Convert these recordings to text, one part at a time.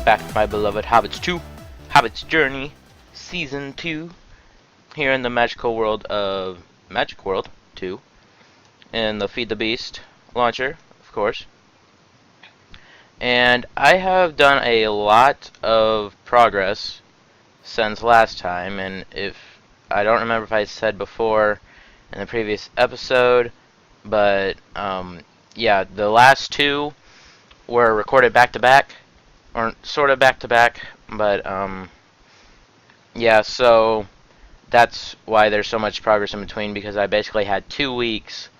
back to my beloved Hobbits 2, Hobbit's Journey, Season 2, here in the magical world of Magic World 2, in the Feed the Beast launcher, of course. And I have done a lot of progress since last time, and if I don't remember if I said before in the previous episode, but yeah, the last two were recorded back to back, or sort of back to back, but yeah, so that's why there's so much progress in between, because I basically had 2 weeks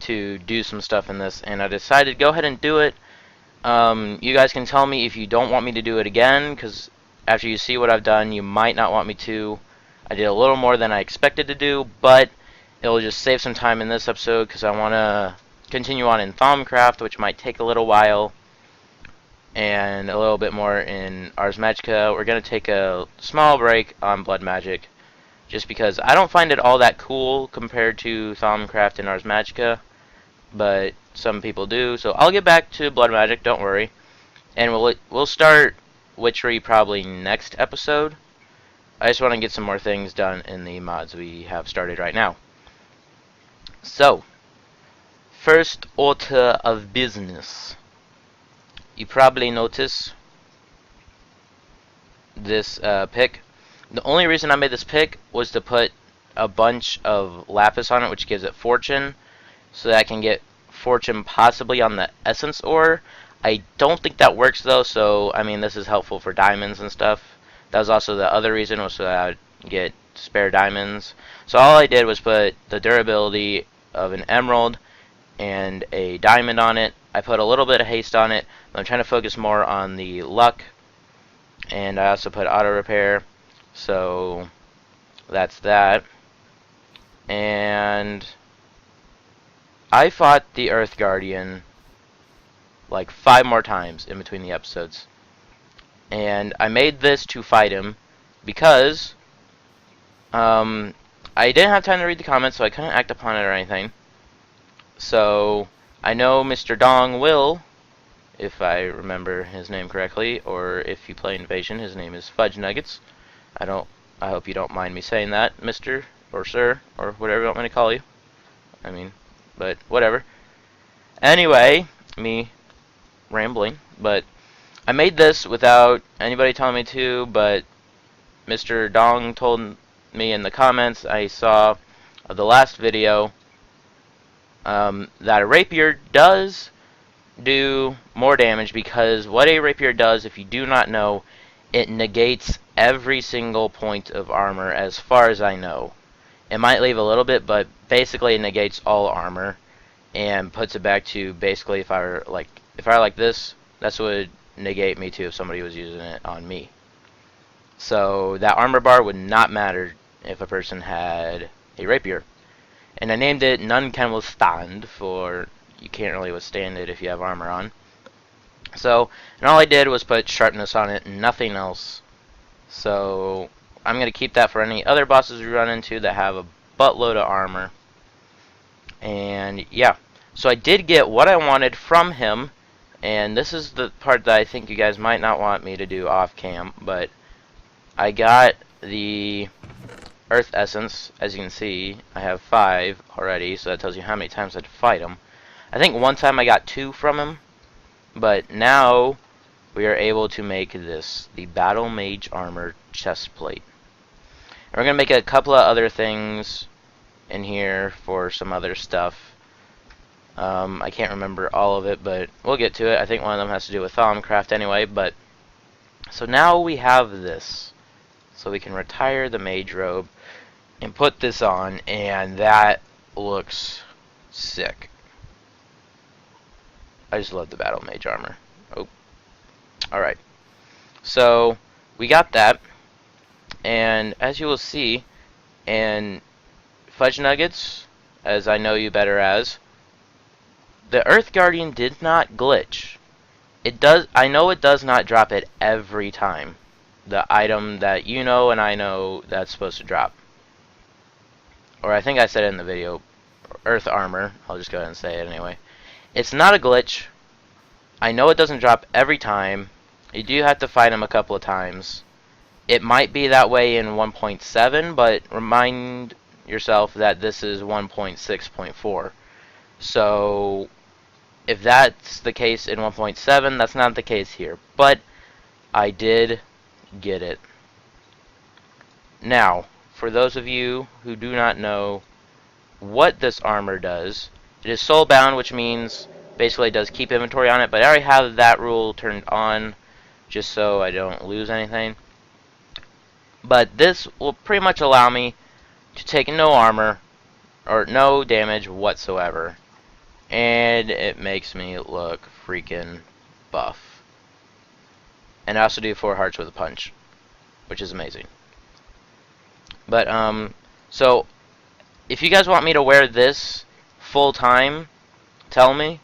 to do some stuff in this, and I decided to go ahead and do it. You guys can tell me if you don't want me to do it again, because after you see what I've done, you might not want me to. I did a little more than I expected to do, but it'll just save some time in this episode, because I want to continue on in TheMrBaggins, which might take a little while, and a little bit more in Ars Magica. We're going to take a small break on Blood Magic, just because I don't find it all that cool compared to TheMrBaggins and Ars Magica, but some people do. So I'll get back to Blood Magic, don't worry, and we'll start Witchery probably next episode. I just want to get some more things done in the mods we have started right now. So, first order of business. You probably notice this pick. The only reason I made this pick was to put a bunch of lapis on it, which gives it fortune, so that I can get fortune possibly on the essence ore. I don't think that works though, so I mean, this is helpful for diamonds and stuff. That was also the other reason, was so that I would get spare diamonds. So all I did was put the durability of an emerald and a diamond on it. I put a little bit of haste on it, but I'm trying to focus more on the luck. And I also put auto repair, so that's that. And I fought the Earth Guardian like 5 more times in between the episodes. And I made this to fight him because I didn't have time to read the comments, so I couldn't act upon it or anything. So I know Mr. Dong will, if I remember his name correctly, or if you play Invasion, his name is Fudge Nuggets. I hope you don't mind me saying that, Mr. or Sir, or whatever you want me to call you. I mean, but whatever. Anyway, me rambling, but I made this without anybody telling me to, but Mr. Dong told me in the comments I saw of the last video that a rapier does do more damage, because what a rapier does, if you do not know, it negates every single point of armor as far as I know. It might leave a little bit, but basically it negates all armor and puts it back to basically if I were like this, that's what would negate me too if somebody was using it on me. So that armor bar would not matter if a person had a rapier. And I named it None Can Withstand, for you can't really withstand it if you have armor on. So, and all I did was put sharpness on it, nothing else. So I'm going to keep that for any other bosses we run into that have a buttload of armor. And yeah, so I did get what I wanted from him, and this is the part that I think you guys might not want me to do off cam, but I got the Earth Essence. As you can see, I have 5 already, so that tells you how many times I had to fight him. I think one time I got 2 from him, but now we are able to make this, the Battle Mage Armor chest plate. And we're going to make a couple of other things in here for some other stuff. I can't remember all of it, but we'll get to it. I think one of them has to do with Thaumcraft anyway, but so now we have this. So we can retire the mage robe and put this on, and that looks sick. I just love the battle mage armor. Oh, alright. So we got that, and as you will see, and Fudge Nuggets, as I know you better as, the Earth Guardian did not glitch. It does. I know it does not drop it every time. The item that you know and I know that's supposed to drop. Or I think I said it in the video, Earth Armor. I'll just go ahead and say it anyway. It's not a glitch. I know it doesn't drop every time, You do have to fight him a couple of times. It might be that way in 1.7, but remind yourself that this is 1.6.4. So if that's the case in 1.7, that's not the case here. But I did get it. Now, for those of you who do not know what this armor does, it is soul bound, which means basically it does keep inventory on it, but I already have that rule turned on just so I don't lose anything. But this will pretty much allow me to take no armor or no damage whatsoever, and it makes me look freaking buff. And I also do 4 hearts with a punch, which is amazing. But so if you guys want me to wear this full time, tell me.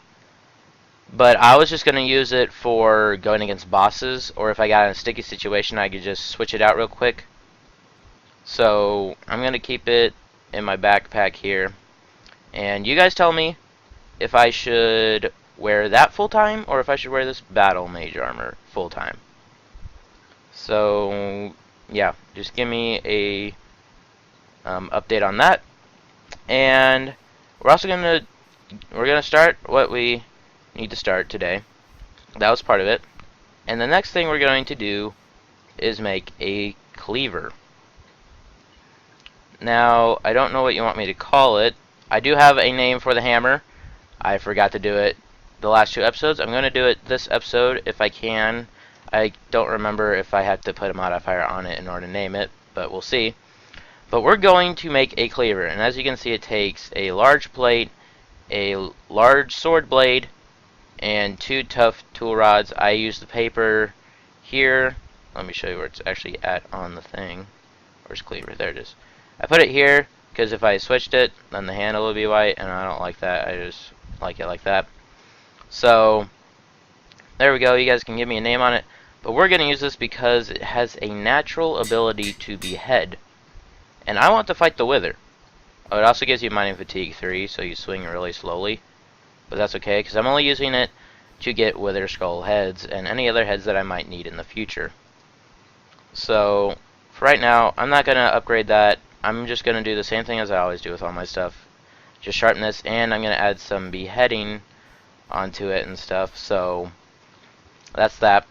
But I was just going to use it for going against bosses, or if I got in a sticky situation, I could just switch it out real quick. So I'm going to keep it in my backpack here. And you guys tell me if I should wear that full time, or if I should wear this battle mage armor full time. So yeah, just give me a update on that. And we're also gonna start what we need to start today. That was part of it. And the next thing we're going to do is make a cleaver. Now, I don't know what you want me to call it. I do have a name for the hammer. I forgot to do it the last 2 episodes. I'm going to do it this episode if I can. I don't remember if I have to put a modifier on it in order to name it, but we'll see. But we're going to make a cleaver, and as you can see, it takes a large plate, a large sword blade, and 2 tough tool rods. I use the paper here. Let me show you where it's actually at on the thing. Where's cleaver? There it is. I put it here because if I switched it, then the handle would be white, and I don't like that. I just like it like that. So there we go. You guys can give me a name on it. But we're going to use this because it has a natural ability to behead. And I want to fight the Wither. Oh, it also gives you mining fatigue 3, so you swing really slowly. But that's okay, because I'm only using it to get Wither Skull heads and any other heads that I might need in the future. So for right now, I'm not going to upgrade that. I'm just going to do the same thing as I always do with all my stuff. Just sharpen this, and I'm going to add some beheading onto it and stuff. So that's that.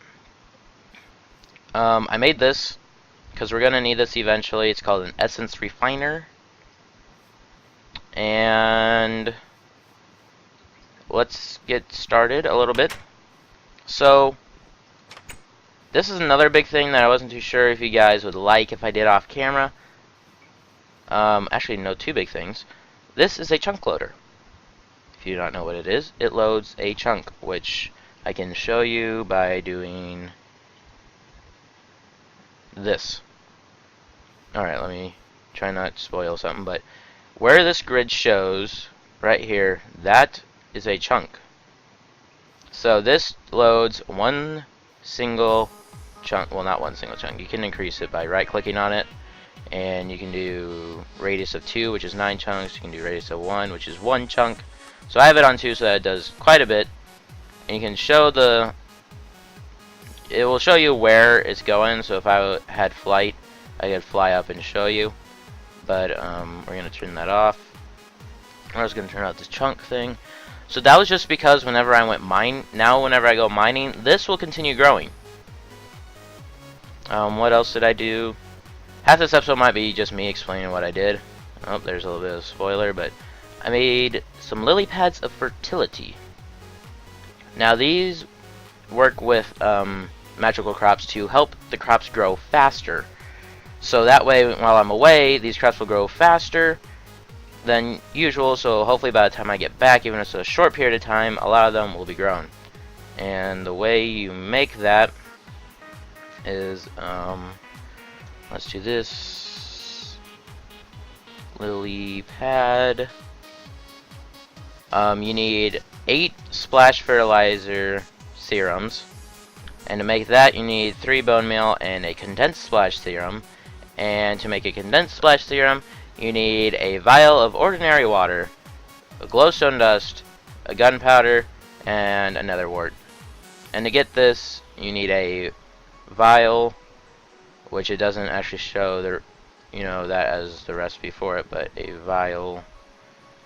I made this because we're going to need this eventually. It's called an essence refiner. And let's get started a little bit. So this is another big thing that I wasn't too sure if you guys would like if I did off camera. Actually, no, 2 big things. This is a chunk loader. If you do not know what it is, it loads a chunk, which I can show you by doing this. Alright, let me try not to spoil something, but where this grid shows, right here, that is a chunk. So this loads 1 single chunk, well, not 1 single chunk. You can increase it by right-clicking on it, and you can do radius of 2, which is 9 chunks. You can do radius of 1, which is 1 chunk. So I have it on 2, so that it does quite a bit. And you can show it will show you where it's going. So if I had flight, I could fly up and show you. But we're going to turn that off. I was going to turn out this chunk thing. So that was just because whenever I went mine, now whenever I go mining, this will continue growing. What else did I do? Half this episode might be just me explaining what I did. Oh, there's a little bit of a spoiler, but I made some lily pads of fertility. Now these work with magical crops to help the crops grow faster. So that way, while I'm away, these crops will grow faster than usual. So hopefully by the time I get back, even if it's a short period of time, a lot of them will be grown. And the way you make that is, let's do this. Lily pad. You need 8 splash fertilizer serums. And to make that, you need 3 bone meal and a condensed splash serum. And to make a condensed splash serum, you need a vial of ordinary water, a glowstone dust, a gunpowder, and a nether wart. And to get this, you need a vial, which it doesn't actually show the, that as the recipe for it, but a vial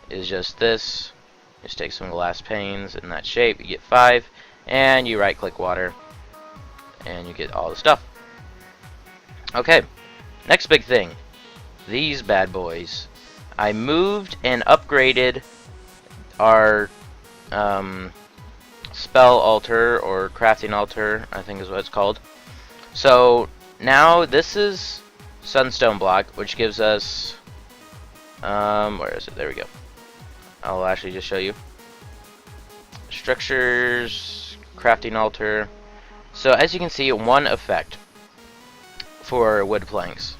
is just this. Just take some glass panes in that shape, you get 5, and you right click water, and you get all the stuff. Okay, next big thing, these bad boys. I moved and upgraded our spell altar, or crafting altar, I think is what it's called. So now this is sunstone block, which gives us where is it? There we go. I'll actually just show you. Structures, crafting altar. So as you can see, one effect for wood planks.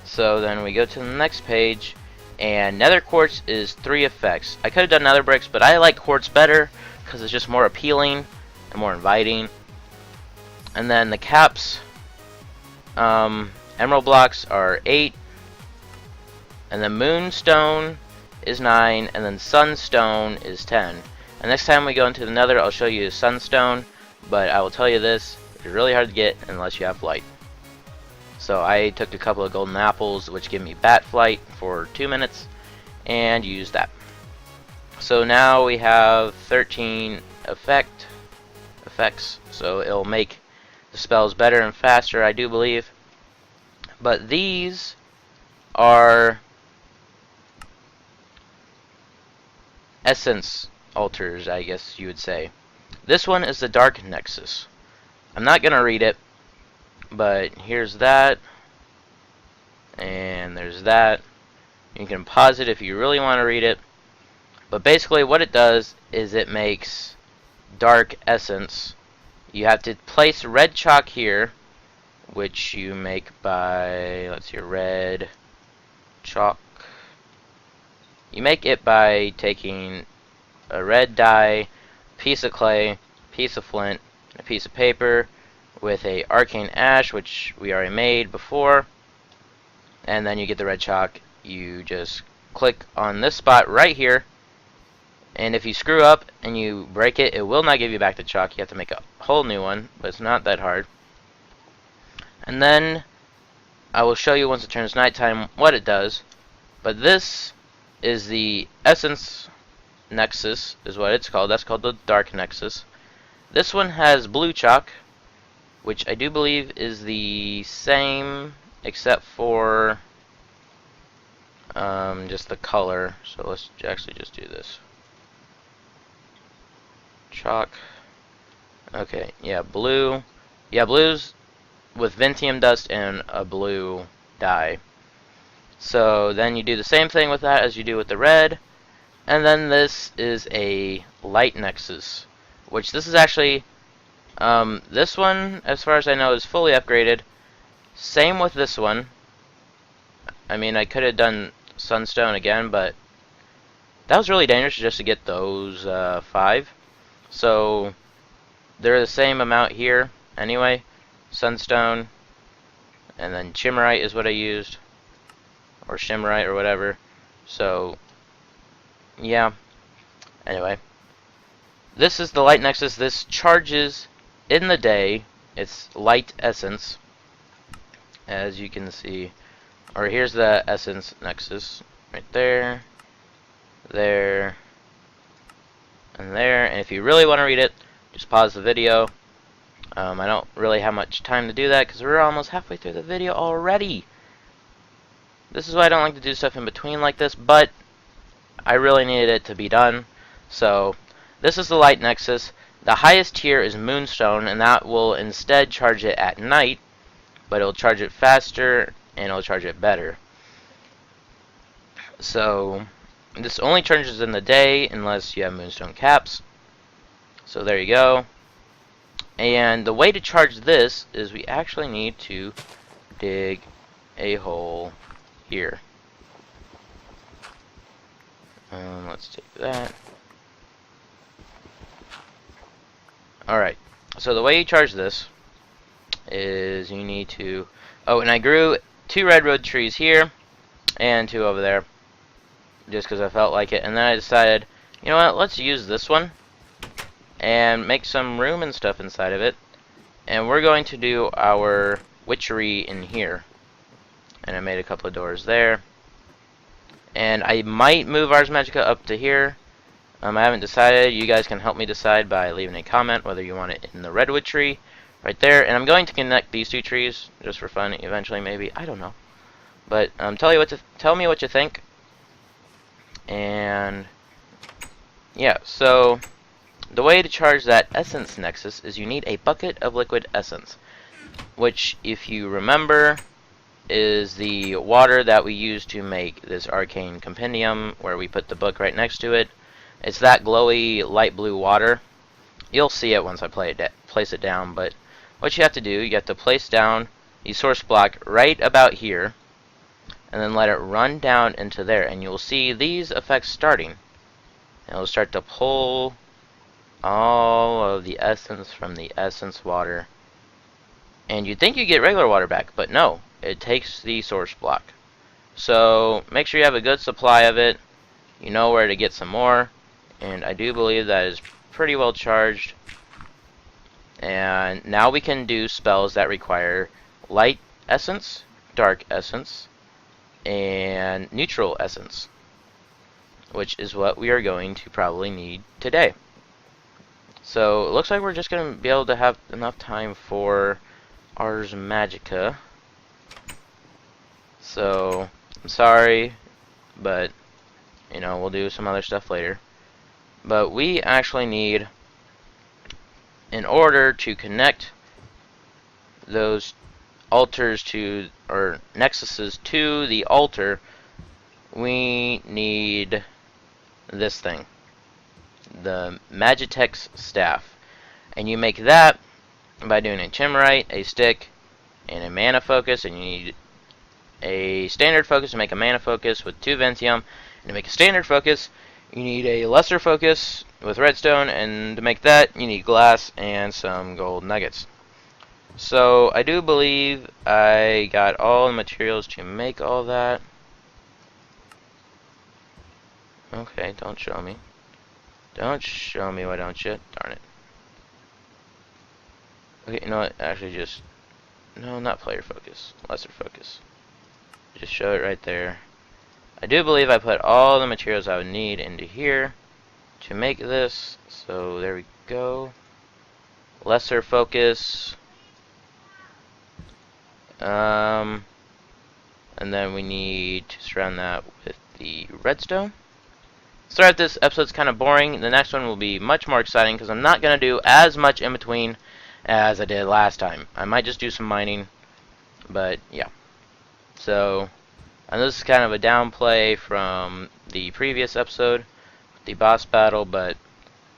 So then we go to the next page, and nether quartz is 3 effects. I could have done nether bricks, but I like quartz better because it's just more appealing and more inviting. And then the caps, emerald blocks are 8, and then moonstone is 9, and then sunstone is 10. And next time we go into the nether, I'll show you sunstone, but I will tell you this, it's really hard to get unless you have light. So I took a couple of golden apples, which give me bat flight for 2 minutes, and used that. So now we have 13 effects, so it'll make the spells better and faster, I do believe. But these are essence altars, I guess you would say. This one is the Dark Nexus. I'm not going to read it, but here's that, and there's that. You can pause it if you really want to read it. But basically what it does is it makes dark essence. You have to place red chalk here, which you make by, let's see, red chalk. You make it by taking a red dye, piece of clay, piece of flint, and a piece of paper with a arcane ash, which we already made before, and then you get the red chalk. You just click on this spot right here, and if you screw up and you break it, it will not give you back the chalk. You have to make a whole new one, but it's not that hard. And then I will show you once it turns nighttime what it does. But this is the Essence Nexus, is what it's called. That's called the Dark Nexus. This one has blue chalk, which I do believe is the same, except for just the color. So let's actually just do this. Chalk. Okay, yeah, blue. Yeah, blue's with Ventium dust and a blue dye. So then you do the same thing with that as you do with the red. And then this is a light nexus, which this is actually, this one, as far as I know, is fully upgraded. Same with this one. I mean, I could have done sunstone again, but that was really dangerous just to get those 5. So they're the same amount here anyway. Sunstone, and then chimmerite is what I used, or shimmerite or whatever. So yeah, anyway, this is the light nexus. This charges in the day. It's light essence, as you can see. Or here's the essence nexus right there, there, and there. And if you really want to read it, just pause the video. I don't really have much time to do that because we're almost halfway through the video already. This is why I don't like to do stuff in between like this, but I really needed it to be done. So this is the light nexus. The highest tier is moonstone, and that will instead charge it at night, but it'll charge it faster and it'll charge it better. So this only charges in the day unless you have moonstone caps. So there you go. And the way to charge this is we actually need to dig a hole here. Let's take that. Alright, so the way you charge this is you need to... Oh, and I grew 2 redwood trees here and 2 over there just because I felt like it. And then I decided, you know what, let's use this one and make some room and stuff inside of it. And we're going to do our witchery in here. And I made a couple of doors there. And I might move Ars Magica up to here. I haven't decided. You guys can help me decide by leaving a comment whether you want it in the redwood tree right there. And I'm going to connect these two trees just for fun eventually, maybe. I don't know. But tell me what you think. And yeah, so the way to charge that essence nexus is you need a bucket of liquid essence, which, if you remember, is the water that we use to make this arcane compendium, where we put the book right next to it. It's that glowy light blue water. You'll see it once I place it down, but what you have to do, you have to place down the source block right about here, and then let it run down into there, and you'll see these effects starting. And it'll start to pull all of the essence from the essence water. And you'd think you get regular water back, but no, it takes the source block. So make sure you have a good supply of it. You know where to get some more. And I do believe that is pretty well charged. And now we can do spells that require light essence, dark essence, and neutral essence, which is what we are going to probably need today. So it looks like we're just going to be able to have enough time for Ars Magica. So I'm sorry, but you know, we'll do some other stuff later. But we actually need, in order to connect those altars to, or nexuses to the altar, we need this thing, the Magitex staff. And you make that by doing a Chimmerite, a stick, and a mana focus. And you need a standard focus to make a mana focus with 2 Ventium. And to make a standard focus, you need a lesser focus with redstone. And to make that, you need glass and some gold nuggets. So I do believe I got all the materials to make all that. Okay, don't show me. Don't show me, why don't you? Darn it. Okay, you know what? Actually, just... No, not player focus. Lesser focus. Just show it right there. I do believe I put all the materials I would need into here to make this. So there we go. Lesser focus. And then we need to surround that with the redstone. Sorry if this episode's kind of boring. The next one will be much more exciting because I'm not going to do as much in between as I did last time. I might just do some mining, but yeah. So, and this is kind of a downplay from the previous episode, the boss battle, but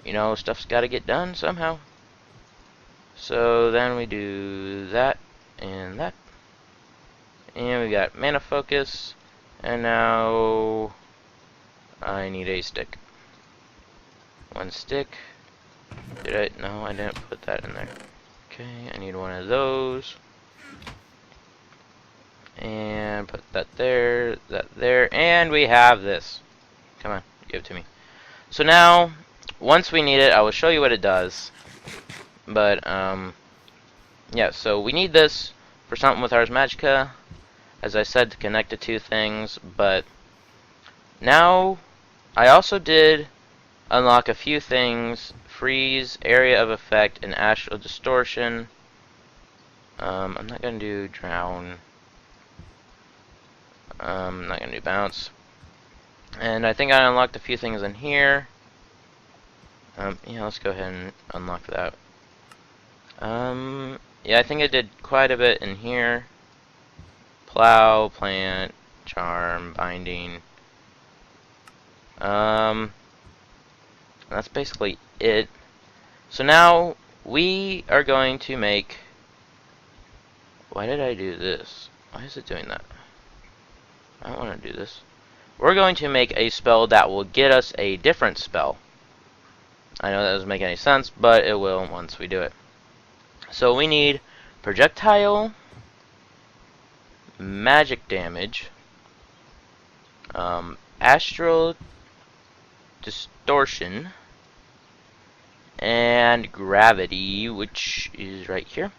you know, stuff's got to get done somehow. So then we do that and that. And we got mana focus, and now I need a stick. 1 stick. Did I? No, I didn't put that in there. Okay, I need one of those. And put that there, and we have this. Come on, give it to me. So now, once we need it, I will show you what it does. But, yeah, so we need this for something with Ars Magica, as I said, to connect the two things, but now I also did unlock a few things: freeze, area of effect, and astral distortion. I'm not going to do drown. I'm not going to do bounce. And I think I unlocked a few things in here. Yeah, let's go ahead and unlock that. Yeah, I think I did quite a bit in here. Plow, plant, charm, binding. That's basically it. So now we are going to make... Why did I do this? Why is it doing that? I don't want to do this. We're going to make a spell that will get us a different spell. I know that doesn't make any sense, but it will once we do it. So we need projectile, magic damage, astral distortion, and gravity, which is right here.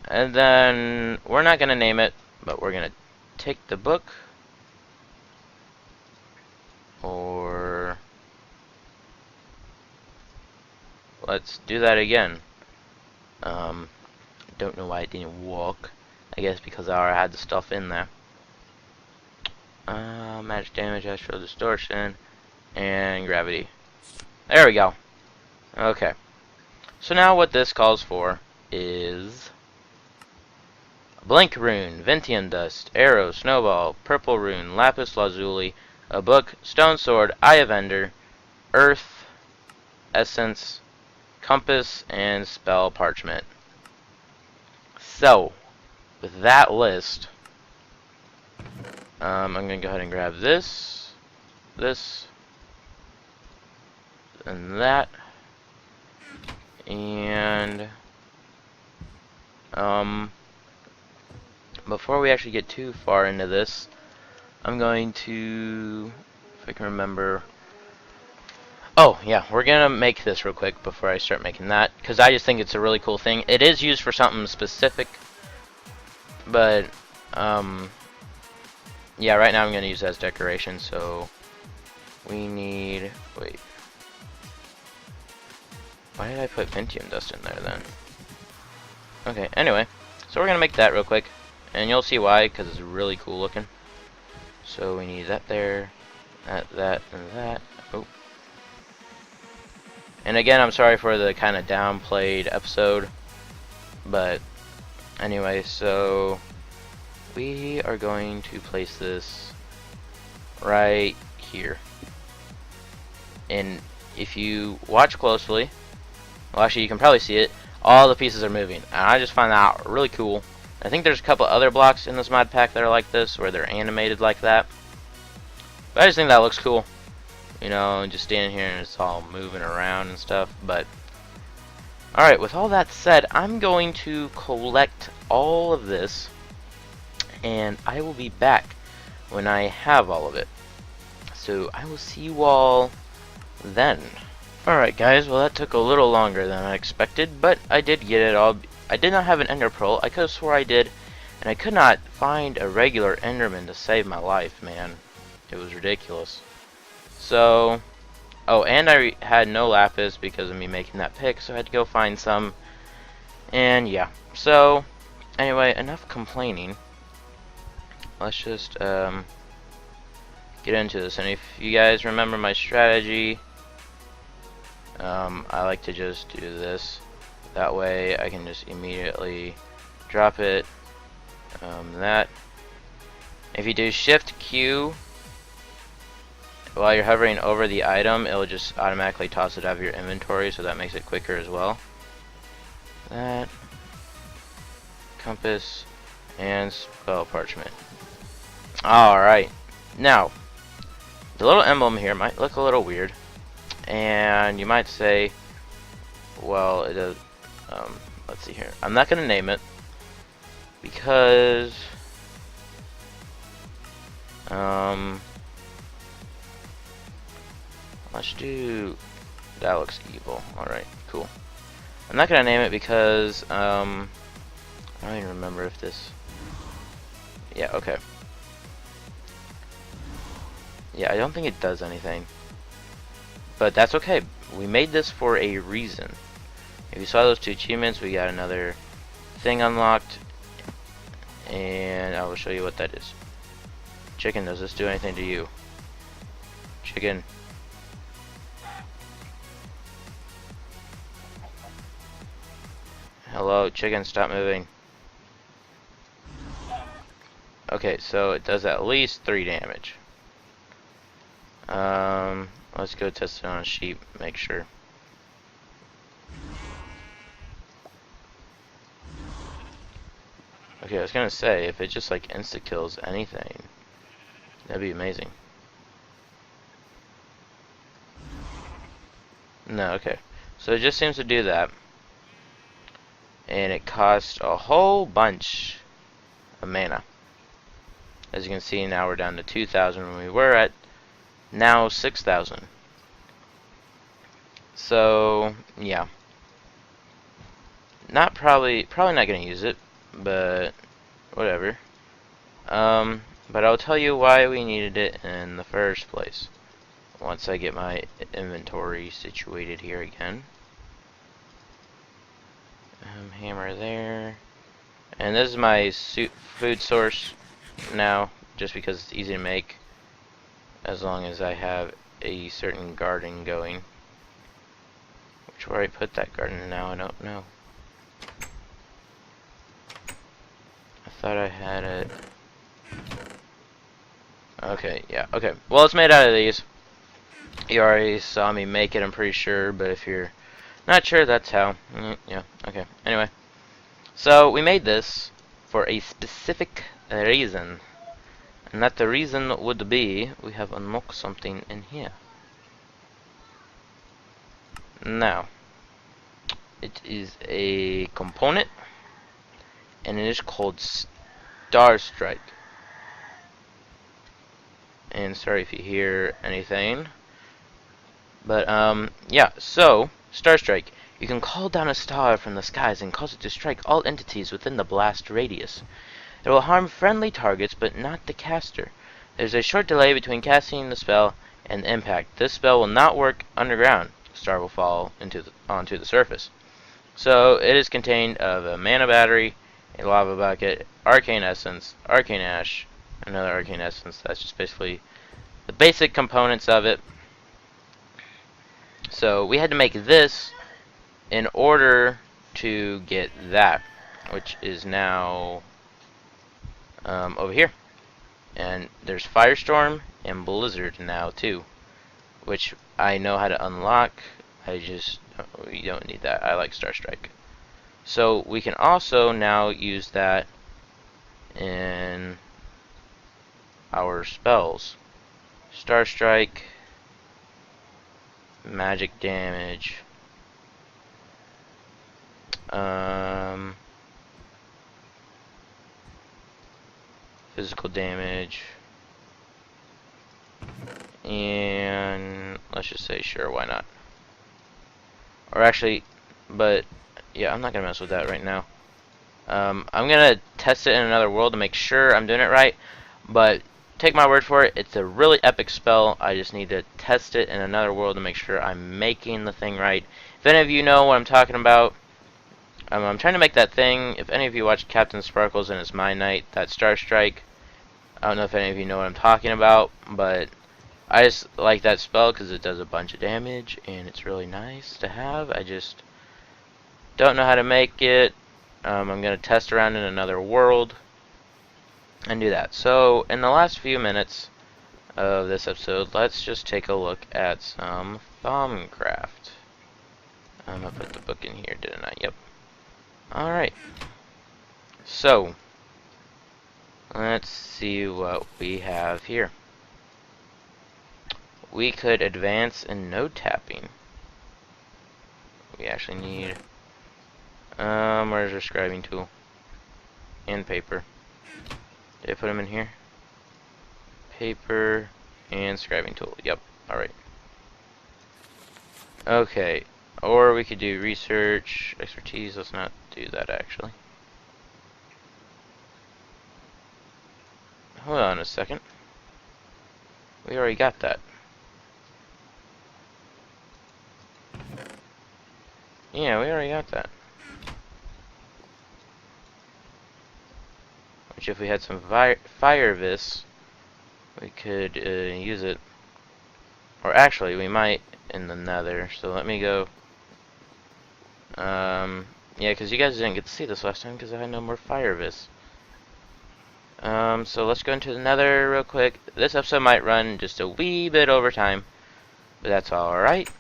And then we're not going to name it, but we're going to take the book, or let's do that again. Don't know why it didn't work. I guess because I already had the stuff in there. Magic damage, astral distortion, and gravity. There we go. Okay. So now what this calls for is Blink Rune, Ventian Dust, Arrow, Snowball, Purple Rune, Lapis Lazuli, a Book, Stone Sword, Eye of Ender, Earth, Essence, Compass, and Spell Parchment. So, with that list, I'm going to go ahead and grab this, and that, and before we actually get too far into this, I'm going to, if I can remember, oh yeah, we're gonna make this real quick before I start making that, because I just think it's a really cool thing. It is used for something specific, but yeah, right now I'm gonna use it as decoration. So we need, wait, why did I put Ventium Dust in there then? Okay, anyway, so we're gonna make that real quick, and you'll see why, because it's really cool looking. So we need that there, that, and that. Oh. And again, I'm sorry for the kind of downplayed episode, but anyway, so we are going to place this right here. And if you watch closely, well, actually you can probably see it, all the pieces are moving, and I just find that really cool. I think there's a couple other blocks in this mod pack that are like this, where they're animated like that, but I just think that looks cool. You know, just standing here and it's all moving around and stuff. But alright, with all that said, I'm going to collect all of this, and I will be back when I have all of it. So I will see you all then. Alright guys, well that took a little longer than I expected, but I did get it all. I did not have an ender pearl. I could have swore I did, and I could not find a regular enderman to save my life, man. It was ridiculous. So, oh, and I had no lapis because of me making that pick, so I had to go find some. And yeah, so anyway, enough complaining. Let's just get into this. And if you guys remember my strategy, I like to just do this. That way I can just immediately drop it. That. If you do Shift Q while you're hovering over the item, it'll just automatically toss it out of your inventory, so that makes it quicker as well. That. Compass. And Spell Parchment. Alright. Now, the little emblem here might look a little weird. And you might say, well, it does. Let's see here. I'm not going to name it. Because let's do, that looks evil. Alright, cool. I'm not gonna name it because I don't even remember if this, yeah, okay. Yeah, I don't think it does anything, but that's okay. We made this for a reason. If you saw those 2 achievements, we got another thing unlocked, and I will show you what that is. Chicken, does this do anything to you? Chicken. Hello, chicken, stop moving. Okay, so it does at least 3 damage. Let's go test it on a sheep, make sure. Okay, I was gonna say, if it just like insta-kills anything, that'd be amazing. No, okay. So it just seems to do that. And it costs a whole bunch of mana. As you can see, now we're down to 2,000 when we were at now 6,000. So, yeah. Probably not gonna use it. but whatever. But I'll tell you why we needed it in the first place. Once I get my inventory situated here again. Hammer there. And this is my food source now, just because it's easy to make. As long as I have a certain garden going. Which where I put that garden now, I don't know. I thought I had it. Okay, yeah, okay. Well, it's made out of these. You already saw me make it, I'm pretty sure, but if you're not sure, that's how. Yeah, okay. Anyway. So, we made this for a specific reason. And that the reason would be, we have unlocked something in here. Now, it is a component, and it is called Star Strike. And sorry if you hear anything. But, yeah, so, Star Strike. You can call down a star from the skies and cause it to strike all entities within the blast radius. It will harm friendly targets, but not the caster. There's a short delay between casting the spell and the impact. This spell will not work underground. The star will fall onto the surface. So, it is contained of a mana battery, a lava bucket, arcane essence, arcane ash, another arcane essence. That's just basically the basic components of it. So, we had to make this in order to get that, which is now over here. And there's Firestorm and Blizzard now too, which I know how to unlock. We don't need that. I like Star Strike. So we can also now use that in our spells. Star Strike, magic damage, physical damage, and let's just say sure, why not? Or actually, but yeah, I'm not gonna mess with that right now. I'm gonna test it in another world to make sure I'm doing it right, but take my word for it, it's a really epic spell. I just need to test it in another world to make sure I'm making the thing right. If any of you know what I'm talking about, I'm trying to make that thing. If any of you watch Captain Sparkles and It's My Night, that Star Strike, I don't know if any of you know what I'm talking about, but I just like that spell because it does a bunch of damage and it's really nice to have. I just don't know how to make it. I'm going to test around in another world and do that. So, in the last few minutes of this episode, let's just take a look at some Thaumcraft. I'm going to put the book in here, didn't I? Yep. Alright. So, let's see what we have here. We could advance in node tapping. We actually need... where's our scribing tool? And paper. Did I put them in here? Paper and scribing tool. Yep. Alright. Okay. Or we could do research, expertise. Let's not do that actually. Hold on a second. We already got that. Yeah, we already got that. Which if we had some fire vis, we could use it. Or actually, we might in the nether. So let me go. Yeah, because you guys didn't get to see this last time because I had no more fire vis. So let's go into the nether real quick. This episode might run just a wee bit over time, but that's alright.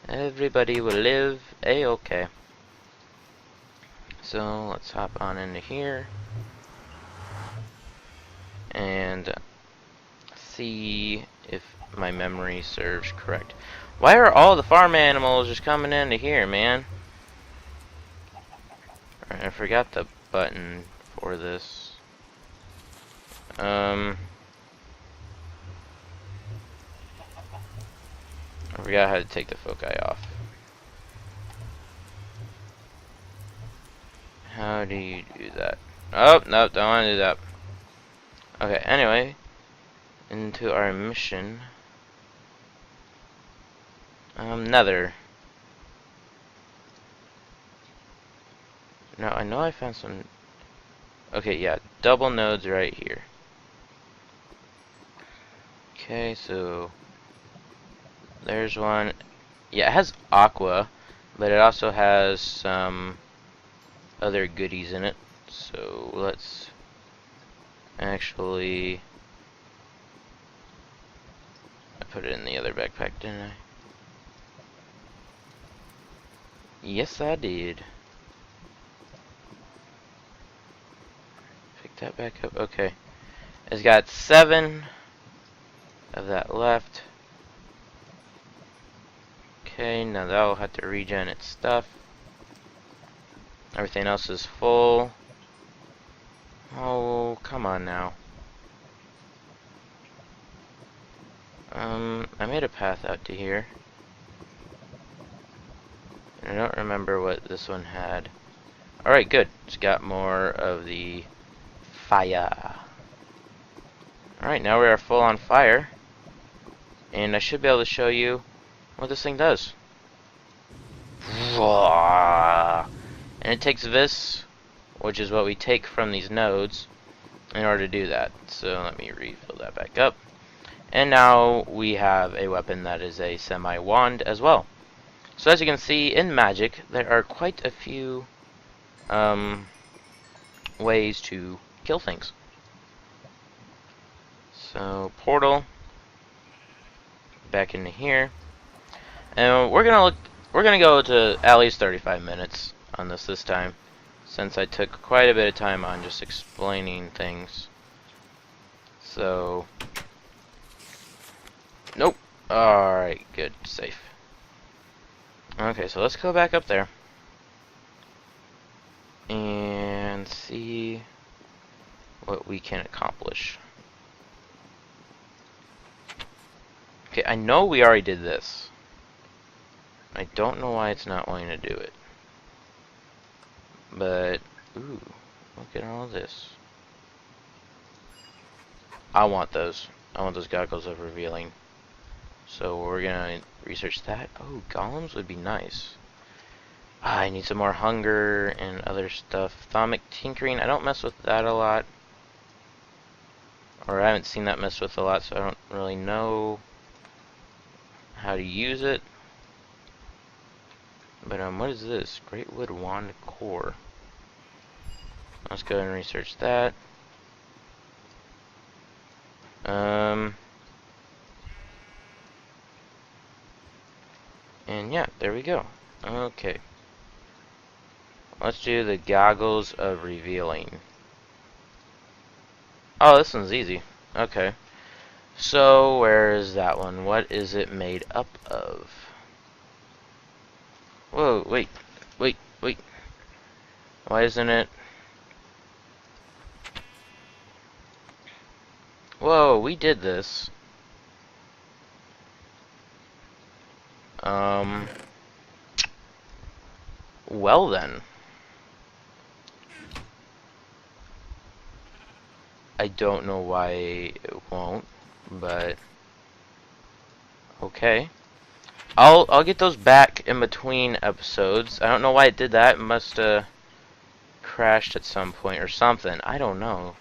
Everybody will live a-okay. So let's hop on into here and see if my memory serves correct. Why are all the farm animals just coming into here, man? I forgot the button for this. I forgot how to take the foci off. How do you do that? Oh, no, don't want to do that. Okay, anyway. Into our mission. Nether. No, I know I found some... Okay, yeah, double nodes right here. Okay, so... There's one. Yeah, it has aqua, but it also has some other goodies in it. So let's actually... I put it in the other backpack, didn't I? Yes, I did. Pick that back up. Okay. It's got 7 of that left. Okay, now that'll have to regen its stuff. Everything else is full. Oh, come on now. I made a path out to here. I don't remember what this one had. Alright, good. It's got more of the fire. Alright, now we are full on fire. And I should be able to show you what this thing does. And it takes this, which is what we take from these nodes, in order to do that. So let me refill that back up. And now we have a weapon that is a semi-wand as well. So as you can see, in Magic, there are quite a few ways to kill things. So, portal. Back into here. And we're gonna go to at least 35 minutes on this time, since I took quite a bit of time on just explaining things. So, nope. Alright, good, safe. Okay, so let's go back up there and see what we can accomplish. Okay, I know we already did this. I don't know why it's not wanting to do it. But, ooh, look at all this. I want those. I want those goggles of revealing. So we're gonna research that. Oh, golems would be nice. I need some more hunger and other stuff. Thaumic tinkering, I don't mess with that a lot. Or I haven't seen that messed with a lot, so I don't really know how to use it. But what is this? Great Wood Wand Core. Let's go and research that. And yeah, there we go. Okay. Let's do the goggles of revealing. Oh, this one's easy. Okay. So, where is that one? What is it made up of? Whoa, wait. Wait. Why isn't it? Whoa, we did this. Well then. I don't know why it won't, but okay. I'll get those back in between episodes. I don't know why it did that. It must have crashed at some point or something. I don't know.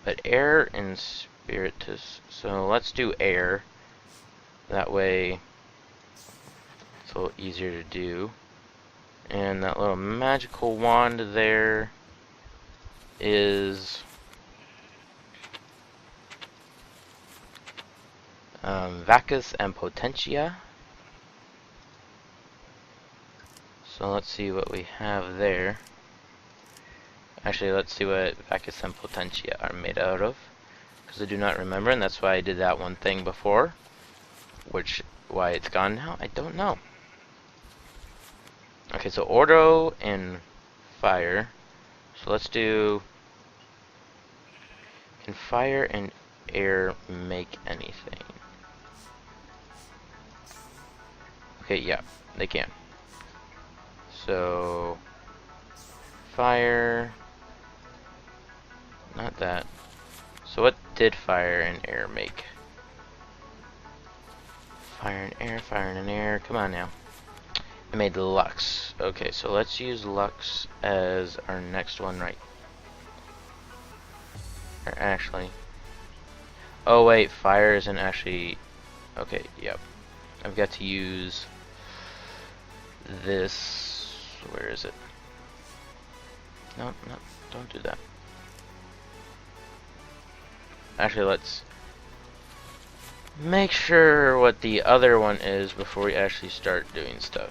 But air and spiritus. So let's do air. That way it's a little easier to do. And that little magical wand there is Vacus and Potentia. So let's see what we have there. Actually, let's see what Vacus and Potentia are made out of, because I do not remember, and that's why I did that one thing before. Why it's gone now, I don't know. Okay, so Ordo and fire. So let's do... Can fire and air make anything? Okay, yeah, they can. So... fire. Not that. So what did fire and air make? Fire and air, fire and air. Come on now. I made Lux. Okay, so let's use Lux as our next one, right? Or actually. Oh wait, fire isn't actually. Okay, yep. I've got to use this. Where is it? No, no, don't do that. Actually, let's make sure what the other one is before we actually start doing stuff.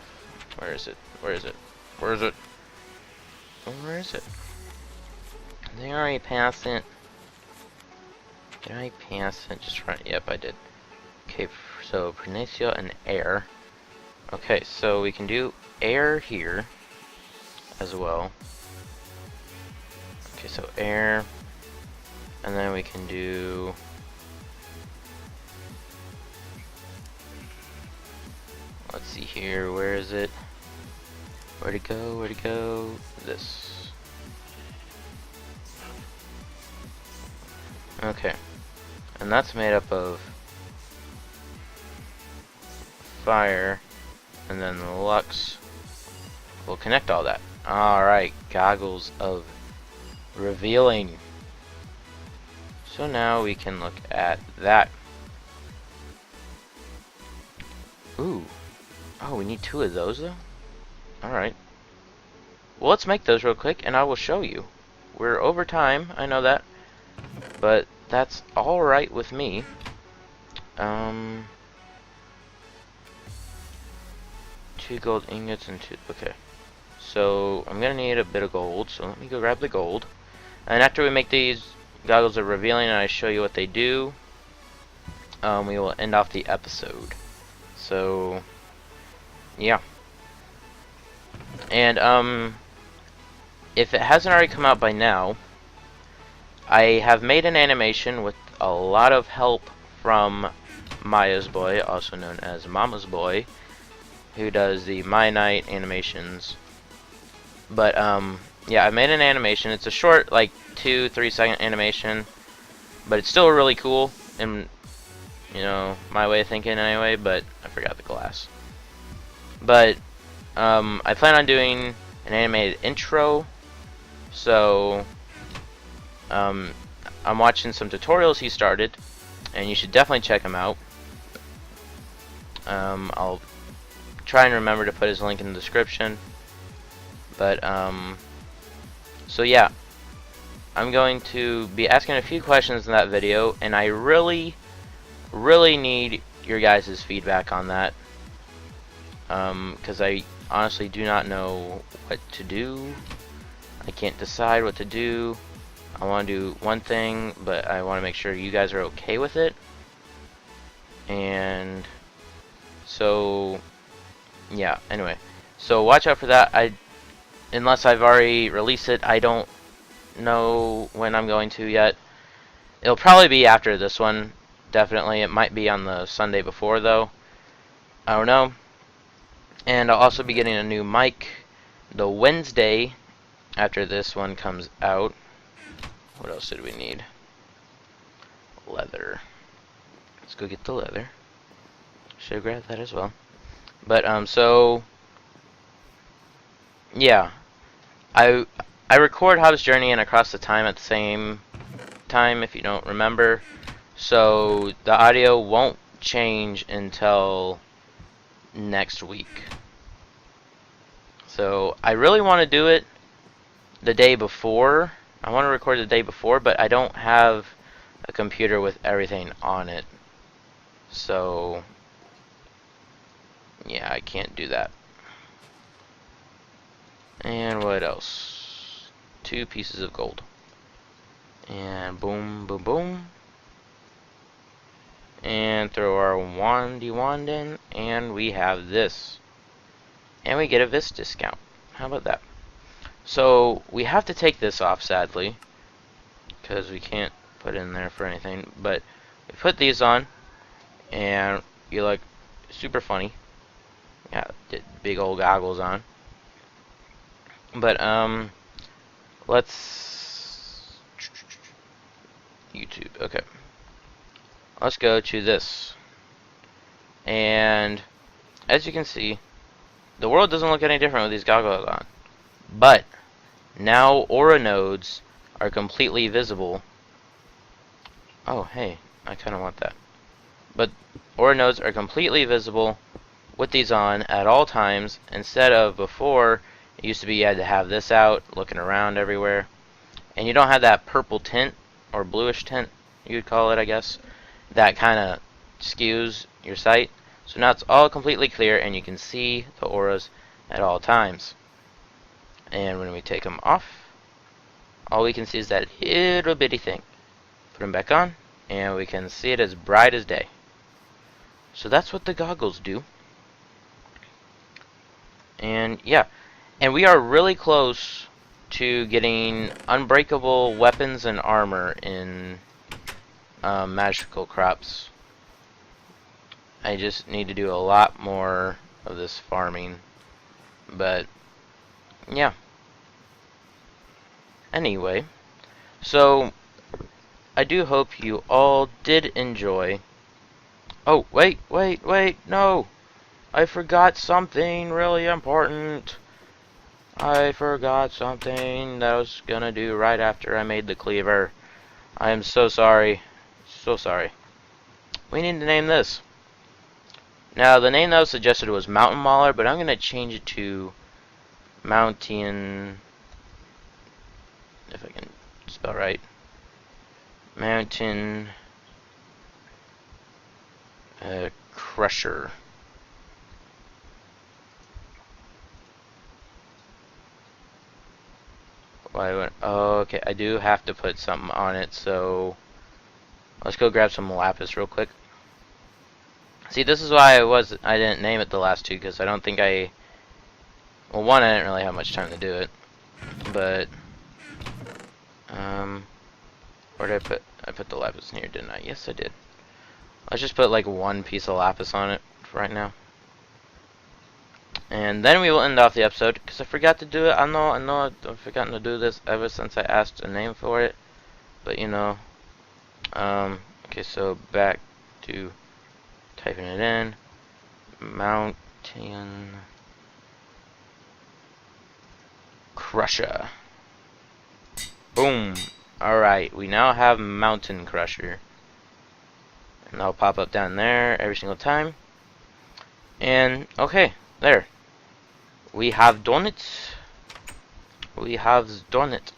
Where is it? Where is it? Where is it? Where is it? Did I already pass it? Did I pass it? Just right. Yep, I did. Okay, so Pronacio and air. Okay, so we can do air here as well. Okay, so air. And then we can do... Let's see here, where is it? Where'd it go? Where'd it go? This. Okay. And that's made up of fire, and then the Lux will connect all that. Alright, goggles of revealing. So now we can look at that. Ooh. Oh, we need 2 of those though? Alright. Well, let's make those real quick and I will show you. We're over time, I know that. But that's alright with me. 2 gold ingots and 2... Okay. So, I'm gonna need a bit of gold, so let me go grab the gold. And after we make these goggles of revealing and I show you what they do, we will end off the episode. So, yeah. And, if it hasn't already come out by now, I have made an animation with a lot of help from Maya's Boy, also known as Mama's Boy, who does the My Night animations. But, yeah, I made an animation. It's a short, like, 2-3 second animation, but it's still really cool, in, you know, my way of thinking anyway, but I forgot the glass. But, I plan on doing an animated intro, so, I'm watching some tutorials he started, and you should definitely check him out. I'll try and remember to put his link in the description. But, so yeah, I'm going to be asking a few questions in that video, and I really need your guys' feedback on that, because I honestly do not know what to do. I can't decide what to do. I want to do one thing, but I want to make sure you guys are okay with it. And so, yeah, anyway. So watch out for that. Unless I've already released it, I don't know when I'm going to yet. It'll probably be after this one, definitely. It might be on the Sunday before, though. I don't know. And I'll also be getting a new mic the Wednesday after this one comes out. What else did we need? Leather. Let's go get the leather. Should have grabbed that as well. But, so... yeah. I record Hobbit's Journey and Across the Time at the same time, if you don't remember. So, the audio won't change until next week. So, I really want to do it the day before. I want to record the day before, but I don't have a computer with everything on it. So, yeah, I can't do that. And what else? 2 pieces of gold. And boom, boom, boom. And throw our wandy wand in, and we have this. And we get a Vis discount. How about that? So, we have to take this off, sadly, because we can't put it in there for anything. But we put these on, and you look super funny. Got big old goggles on. But, let's YouTube. Okay, let's go to this, and as you can see, the world doesn't look any different with these goggles on. But now aura nodes are completely visible. Oh, hey, I kind of want that. But aura nodes are completely visible with these on at all times, instead of before it used to be you had to have this out looking around everywhere, and you don't have that purple tint or bluish tint, you'd call it, I guess, that kind of skews your sight. So now it's all completely clear and you can see the auras at all times. And when we take them off, all we can see is that little bitty thing. Put them back on and we can see it as bright as day. So that's what the goggles do. And yeah, and we are really close to getting unbreakable weapons and armor in magical crops. I just need to do a lot more of this farming, but yeah. Anyway, so I do hope you all did enjoy. Oh, wait, no! I forgot something really important. I forgot something that I was gonna do right after I made the cleaver. I am so sorry. So sorry. We need to name this. Now, the name that was suggested was Mountain Mauler, but I'm gonna change it to Mountain... if I can spell right. Mountain... Crusher. Oh, okay, I do have to put something on it, so let's go grab some lapis real quick. See, this is why I didn't name it the last two, because I don't think well, one, I didn't really have much time to do it, but where did I put? I put the lapis in here, didn't I? Yes, I did. Let's just put like one piece of lapis on it for right now. And then we will end off the episode, because I forgot to do it. I know I've forgotten to do this ever since I asked a name for it. But, you know. Okay, so back to typing it in. Mountain Crusher. Boom. Alright, we now have Mountain Crusher. And that'll pop up down there every single time. And, okay, there. We have done it. We have done it.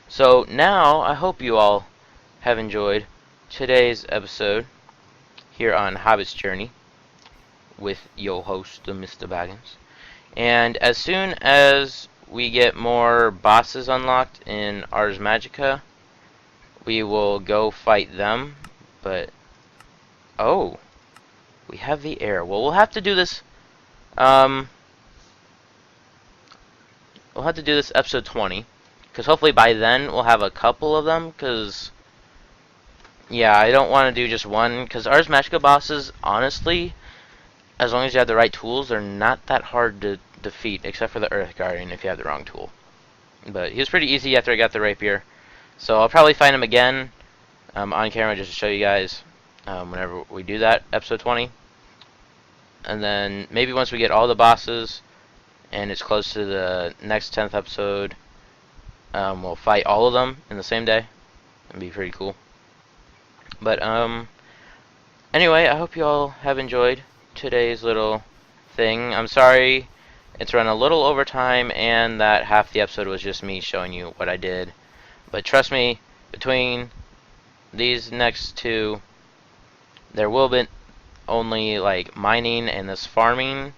So now, I hope you all have enjoyed today's episode here on Hobbit's Journey with your host, TheMrBaggins. And as soon as we get more bosses unlocked in Ars Magica, we will go fight them. But, oh, we have the air. Well, we'll have to do this. We'll have to do this episode 20, because hopefully by then we'll have a couple of them, because, yeah, I don't want to do just one, because Ars Magica bosses, honestly, as long as you have the right tools, they're not that hard to defeat, except for the Earth Guardian if you have the wrong tool. But he was pretty easy after I got the rapier, so I'll probably find him again on camera just to show you guys whenever we do that, episode 20. And then maybe once we get all the bosses and it's close to the next 10th episode, we'll fight all of them in the same day. It'd be pretty cool. But anyway, I hope you all have enjoyed today's little thing. I'm sorry it's run a little over time and that half the episode was just me showing you what I did. But trust me, between these next two, there will be only like mining and this farming,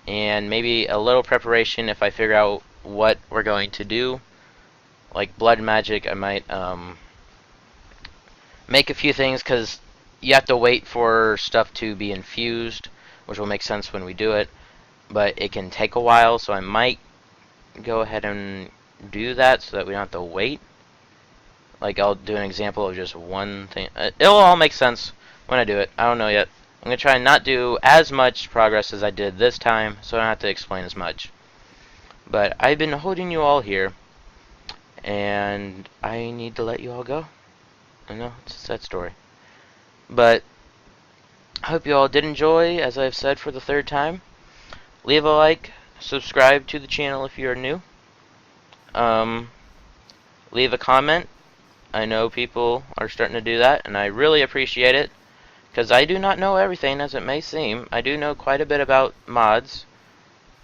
and maybe a little preparation if I figure out what we're going to do. Like blood magic, I might make a few things, because you have to wait for stuff to be infused, which will make sense when we do it, but it can take a while, so I might go ahead and do that so that we don't have to wait. Like, I'll do an example of just one thing. It'll all make sense when I do it. I don't know yet. I'm going to try and not do as much progress as I did this time, so I don't have to explain as much. But I've been holding you all here, and I need to let you all go. I know, it's a sad story. But I hope you all did enjoy, as I've said for the third time. Leave a like, subscribe to the channel if you are new. Leave a comment. I know people are starting to do that, and I really appreciate it, because I do not know everything, as it may seem. I do know quite a bit about mods,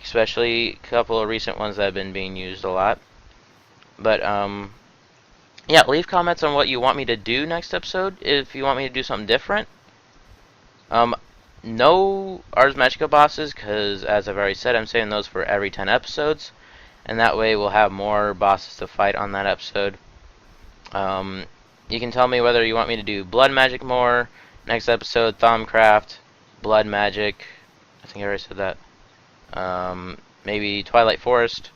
especially a couple of recent ones that have been being used a lot. But, yeah, leave comments on what you want me to do next episode, if you want me to do something different. No Ars Magica bosses, because, as I've already said, I'm saving those for every 10 episodes, and that way we'll have more bosses to fight on that episode. You can tell me whether you want me to do Blood Magic more, next episode, Thaumcraft, Blood Magic, I think I already said that, maybe Twilight Forest,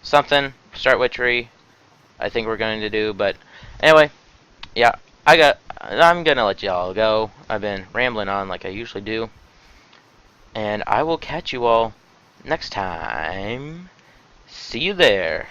something, Start Witchery, I think we're going to do, but anyway, yeah, I'm gonna let y'all go. I've been rambling on like I usually do, and I will catch you all next time. See you there.